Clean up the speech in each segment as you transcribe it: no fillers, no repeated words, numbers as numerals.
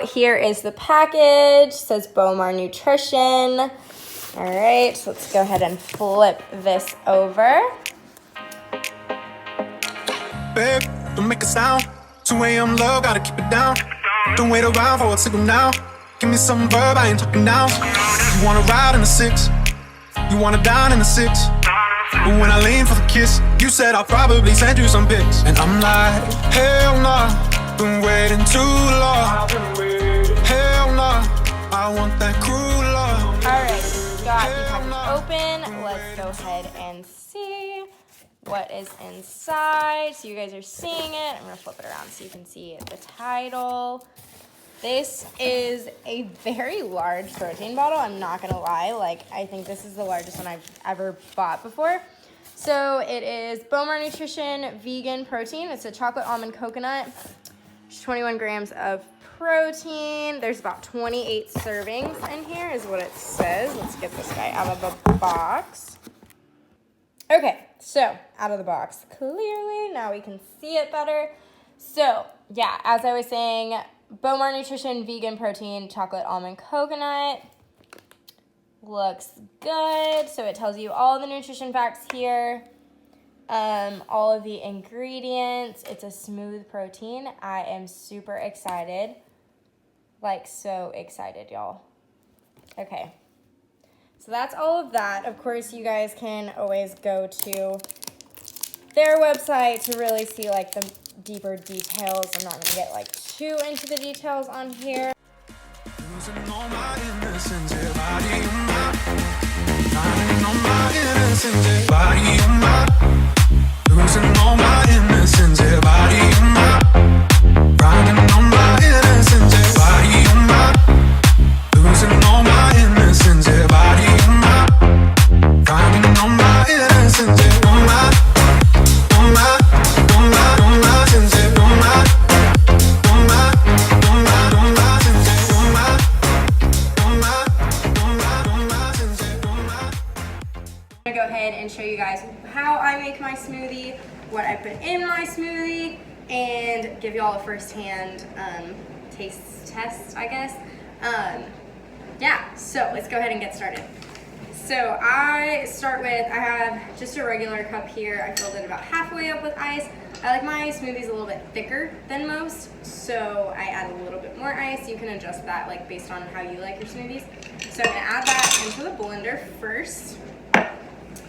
here is the package. It says Bowmar Nutrition. All right, so let's go ahead and flip this over. Babe, don't make a sound. 2 a.m. love, gotta keep it down. Don't wait around for a signal now. Give me some verb, I ain't talking now. You wanna ride in the 6, you wanna dine in the 6. But when I lean for the kiss, you said I'll probably send you some pics. And I'm like, hell nah, been waiting too long. Hell nah, I want that cruel love. Alright, got the package open. Let's go ahead and see what is inside. So you guys are seeing it. I'm gonna flip it around so you can see the title. This is a very large protein bottle. I'm not gonna lie. Like, I think this is the largest one I've ever bought before. So it is Bowmar Nutrition Vegan Protein. It's a chocolate almond coconut. It's 21 grams of protein. There's about 28 servings in here is what it says. Let's get this guy out of the box. Okay, so out of the box. Clearly, now we can see it better. So, yeah, as I was saying, Bowmar Nutrition Vegan Protein Chocolate Almond Coconut. Looks good. So it tells you all the nutrition facts here. All of the ingredients. It's a smooth protein. I am super excited. Like, so excited, y'all. Okay. So that's all of that. Of course, you guys can always go to their website to really see, like, the deeper details. I'm not going to get, like, too into the details on here. Losing all my innocence, yeah, body on my. Finding all my innocence, yeah, body on my. Losing all my innocence, yeah, body on my. Finding all my innocence, yeah, body on my. Losing all my innocence, yeah, body on my. Finding all my innocence, yeah, on my. On my, on my, on my innocence, yeah, on my. On my, on my, on my innocence, yeah, on my. On my, on my, on my innocence, yeah, on my. I'm gonna go ahead and show you guys how I make my smoothie, what I put in my smoothie, and give y'all a first-hand taste test, I guess. Yeah, so let's go ahead and get started. So I start with, I have just a regular cup here. I filled it about halfway up with ice. I like my smoothies a little bit thicker than most, so I add a little bit more ice. You can adjust that like based on how you like your smoothies. So I'm gonna add that into the blender first.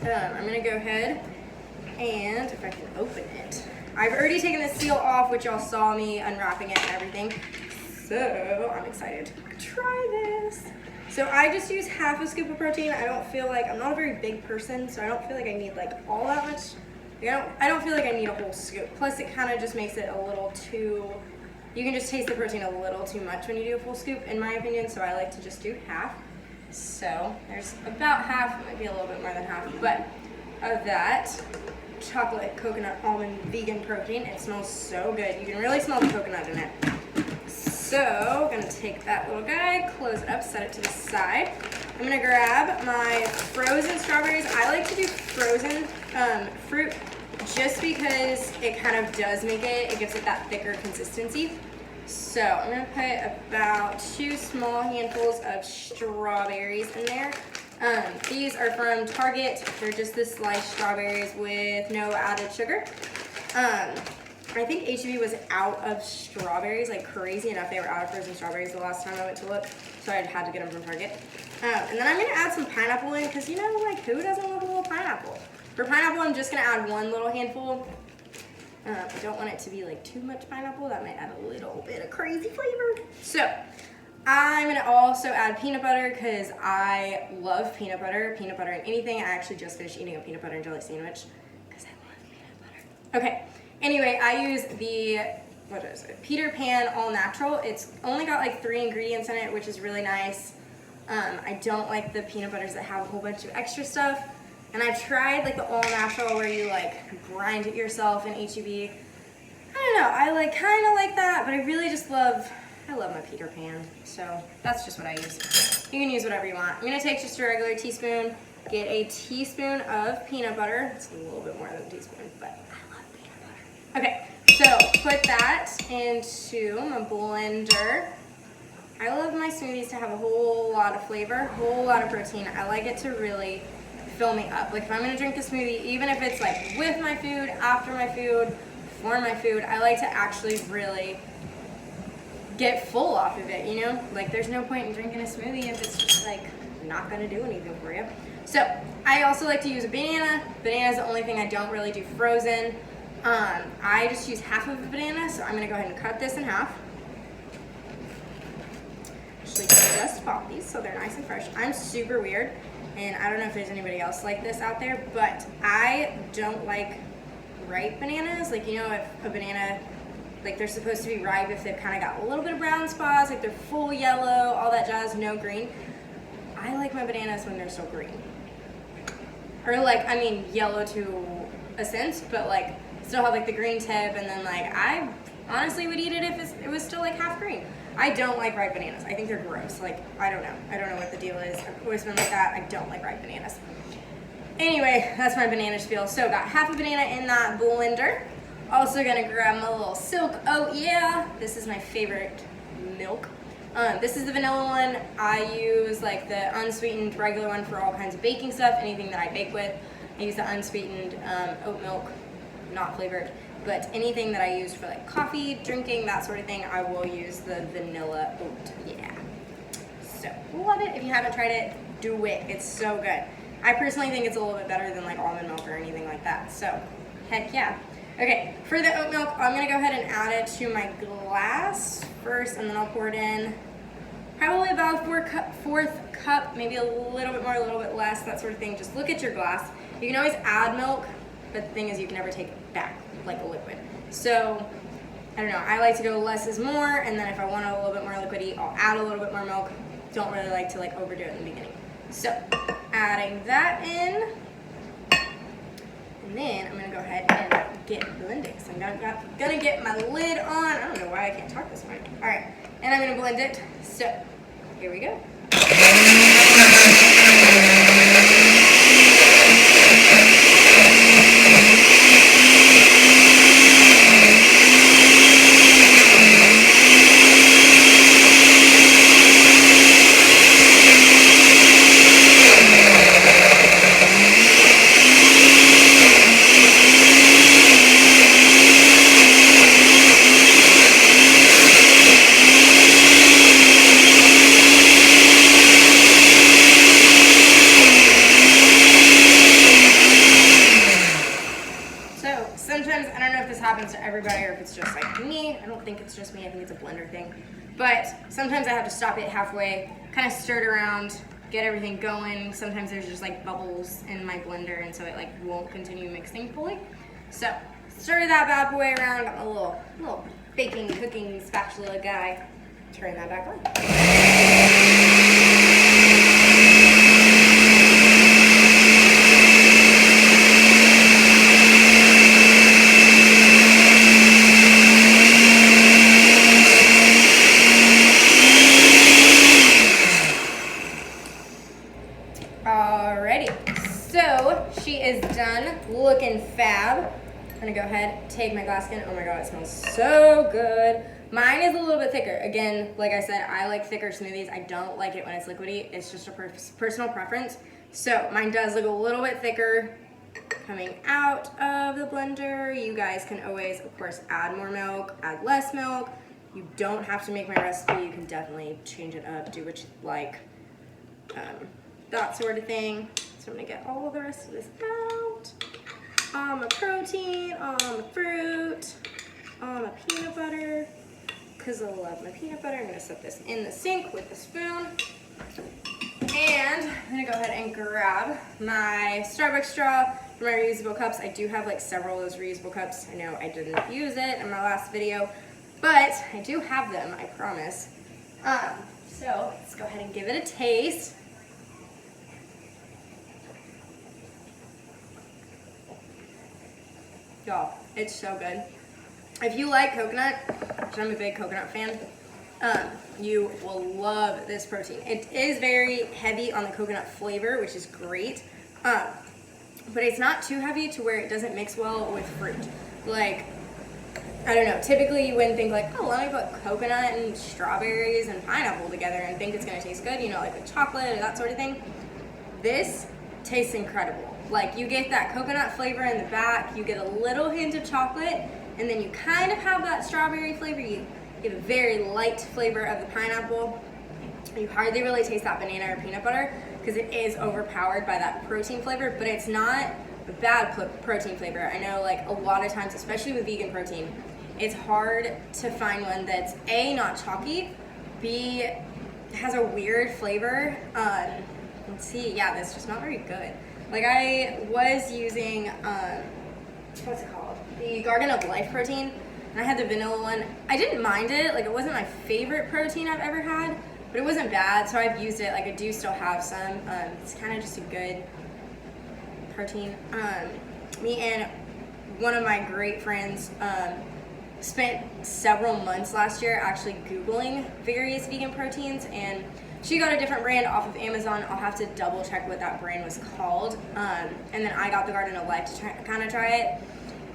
I'm gonna go ahead and, if I can open it, I've already taken the seal off, which y'all saw me unwrapping it and everything. So I'm excited to try this. So I just use half a scoop of protein. I don't feel like, I'm not a very big person, so I don't feel like I need like all that much. I don't feel like I need a whole scoop. Plus it kind of just makes it a little too, you can just taste the protein a little too much when you do a full scoop, in my opinion, so I like to just do half. So there's about half, it might be a little bit more than half, but of that chocolate coconut almond vegan protein. It smells so good. You can really smell the coconut in it. So I'm gonna take that little guy, close it up, set it to the side. I'm gonna grab my frozen strawberries. I like to do frozen fruit just because it kind of does make it gives it that thicker consistency. So I'm gonna put about 2 small handfuls of strawberries in there. These are from Target. They're just the sliced strawberries with no added sugar. I think H-E-B was out of strawberries, like crazy enough. They were out of frozen strawberries the last time I went to look, so I had to get them from Target. And then I'm gonna add some pineapple in, because you know, like, who doesn't love a little pineapple? For pineapple, I'm just gonna add 1 little handful. I don't want it to be like too much pineapple. That might add a little bit of crazy flavor. So I'm gonna also add peanut butter because I love peanut butter. Peanut butter in anything. I actually just finished eating a peanut butter and jelly sandwich because I love peanut butter. Okay, anyway, I use the, what is it? Peter Pan All Natural. It's only got like 3 ingredients in it, which is really nice. I don't like the peanut butters that have a whole bunch of extra stuff. And I've tried like the all natural where you like grind it yourself in H-E-B. I don't know, I like kind of like that, but I really just love, I love my Peter Pan. So that's just what I use. You can use whatever you want. I'm gonna take just a regular teaspoon, get a teaspoon of peanut butter. It's a little bit more than a teaspoon, but I love peanut butter. Okay, so put that into my blender. I love my smoothies to have a whole lot of flavor, a whole lot of protein. I like it to really fill me up. Like if I'm gonna drink a smoothie, even if it's like with my food, after my food, for my food, I like to actually really get full off of it, you know? Like there's no point in drinking a smoothie if it's just like not gonna do anything for you. So I also like to use a banana. Banana is the only thing I don't really do frozen. I just use half of a banana, so I'm gonna go ahead and cut this in half. Actually just pop these so they're nice and fresh. I'm super weird, and I don't know if there's anybody else like this out there, but I don't like ripe bananas. Like, you know, if a banana, like they're supposed to be ripe if they've kind of got a little bit of brown spots, like they're full yellow, all that jazz, no green. I like my bananas when they're still green. Or like, I mean, yellow to a sense, but like still have like the green tip, and then like I honestly would eat it if it was still like half green. I don't like ripe bananas. I think they're gross. Like, I don't know what the deal is. I've always been like that. I don't like ripe bananas. Anyway, that's my banana spiel. So got half a banana in that blender. Also gonna grab my little silk oat, yeah. This is my favorite milk. This is the vanilla one. I use like the unsweetened regular one for all kinds of baking stuff, anything that I bake with. I use the unsweetened oat milk, not flavored, but anything that I use for like coffee, drinking, that sort of thing, I will use the vanilla oat, yeah. So, love it. If you haven't tried it, do it. It's so good. I personally think it's a little bit better than like almond milk or anything like that, so heck yeah. Okay, for the oat milk, I'm gonna go ahead and add it to my glass first, and then I'll pour it in probably about a fourth cup, maybe a little bit more, a little bit less, that sort of thing. Just look at your glass. You can always add milk, but the thing is you can never take it back like a liquid. So, I don't know, I like to go less is more, and then if I want a little bit more liquidy, I'll add a little bit more milk. Don't really like to like overdo it in the beginning. So, adding that in, and then I'm gonna go ahead and get blending. So I'm gonna get my lid on. I don't know why I can't talk this way. All right, and I'm gonna blend it. So, here we go. Sometimes, I don't know if this happens to everybody or if it's just like me. I don't think it's just me. I think it's a blender thing. But sometimes I have to stop it halfway, kind of stir it around, get everything going. Sometimes there's just like bubbles in my blender, and so it like won't continue mixing fully. So stir that bad boy around. Got my little baking, cooking spatula guy. Turn that back on. Alrighty, so she is done looking fab. I'm gonna go ahead, take my glass again. Oh my god, it smells so good. Mine is a little bit thicker. Again, like I said, I like thicker smoothies. I don't like it when it's liquidy. It's just a personal preference. So mine does look a little bit thicker coming out of the blender. You guys can always, of course, add more milk, add less milk. You don't have to make my recipe. You can definitely change it up, do what you like. That sort of thing. So I'm gonna get all the rest of this out. All my protein, all my fruit, all my peanut butter, because I love my peanut butter. I'm gonna set this in the sink with the spoon. And I'm gonna go ahead and grab my Starbucks straw for my reusable cups. I do have like several of those reusable cups. I know I didn't use it in my last video, but I do have them, I promise. So let's go ahead and give it a taste. Y'all, it's so good. If you like coconut, which I'm a big coconut fan, you will love this protein. It is very heavy on the coconut flavor, which is great, but it's not too heavy to where it doesn't mix well with fruit. Like, I don't know, typically you wouldn't think like, oh, let me put coconut and strawberries and pineapple together and think it's gonna taste good, you know, like with chocolate or that sort of thing. This tastes incredible. Like you get that coconut flavor in the back, you get a little hint of chocolate, and then you kind of have that strawberry flavor. You get a very light flavor of the pineapple. You hardly really taste that banana or peanut butter because it is overpowered by that protein flavor, but it's not a bad protein flavor. I know like a lot of times, especially with vegan protein, it's hard to find one that's A, not chalky, B, has a weird flavor. Let's see, yeah, that's just not very good. Like I was using, what's it called? The Garden of Life protein, and I had the vanilla one. I didn't mind it, like it wasn't my favorite protein I've ever had, but it wasn't bad, so I've used it. Like I do still have some. It's kind of just a good protein. Me and one of my great friends spent several months last year actually Googling various vegan proteins, and she got a different brand off of Amazon. I'll have to double check what that brand was called. And then I got the Garden of Life to kind of try it.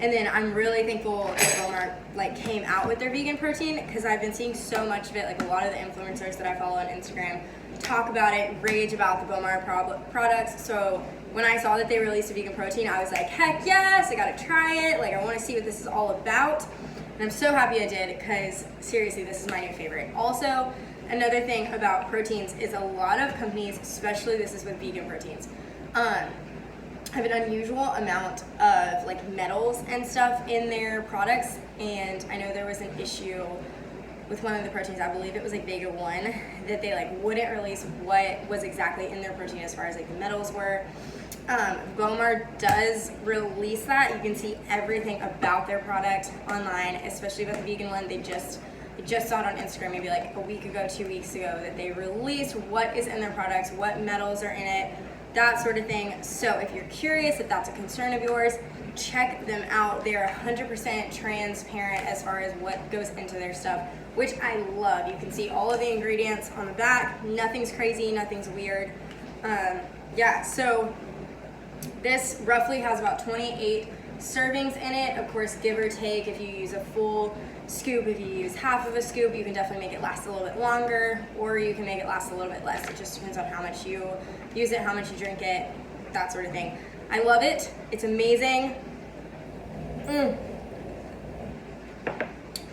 And then I'm really thankful that Bowmar like came out with their vegan protein, because I've been seeing so much of it. Like a lot of the influencers that I follow on Instagram talk about it, rage about the Bowmar products. So when I saw that they released a vegan protein, I was like, heck yes, I gotta try it. Like I wanna see what this is all about. And I'm so happy I did, because seriously, this is my new favorite. Also, another thing about proteins is a lot of companies, especially this is with vegan proteins, have an unusual amount of like metals and stuff in their products. And I know there was an issue with one of the proteins, I believe it was like Vega 1, that they like wouldn't release what was exactly in their protein as far as like the metals were. Bowmar does release that. You can see everything about their product online, especially about the vegan one. I just saw it on Instagram maybe like a week ago, 2 weeks ago, that they released what is in their products, what metals are in it, that sort of thing. So if you're curious, if that's a concern of yours, check them out. They're 100% transparent as far as what goes into their stuff, which I love. You can see all of the ingredients on the back. Nothing's crazy, nothing's weird. Yeah, so this roughly has about 28 servings in it. Of course, give or take, if you use a full scoop, if you use half of a scoop, you can definitely make it last a little bit longer, or you can make it last a little bit less. It just depends on how much you use it, how much you drink it, that sort of thing. I love it. It's amazing.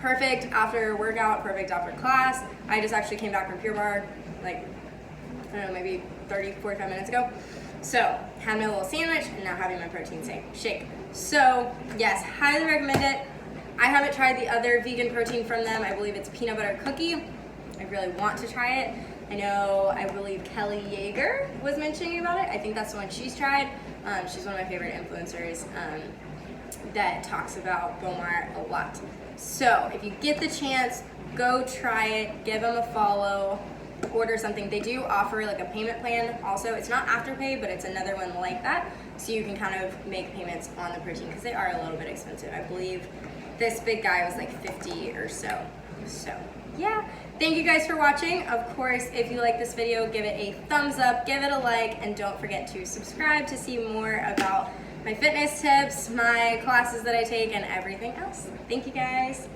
Perfect after workout, perfect after class. I just actually came back from Pure Barre, like, I don't know, maybe 30, 45 minutes ago. So, had my little sandwich, and now having my protein shake. So, yes, highly recommend it. I haven't tried the other vegan protein from them. I believe it's peanut butter cookie. I really want to try it. I believe Kelly Yeager was mentioning about it. I think that's the one she's tried. She's one of my favorite influencers that talks about Bowmar a lot. So if you get the chance, go try it, give them a follow, order something. They do offer like a payment plan also. It's not Afterpay, but it's another one like that. So you can kind of make payments on the protein, because they are a little bit expensive. I believe this big guy was like 50 or so. So yeah, thank you guys for watching. Of course, if you like this video, give it a thumbs up, give it a like, and don't forget to subscribe to see more about my fitness tips, my classes that I take, and everything else. Thank you guys.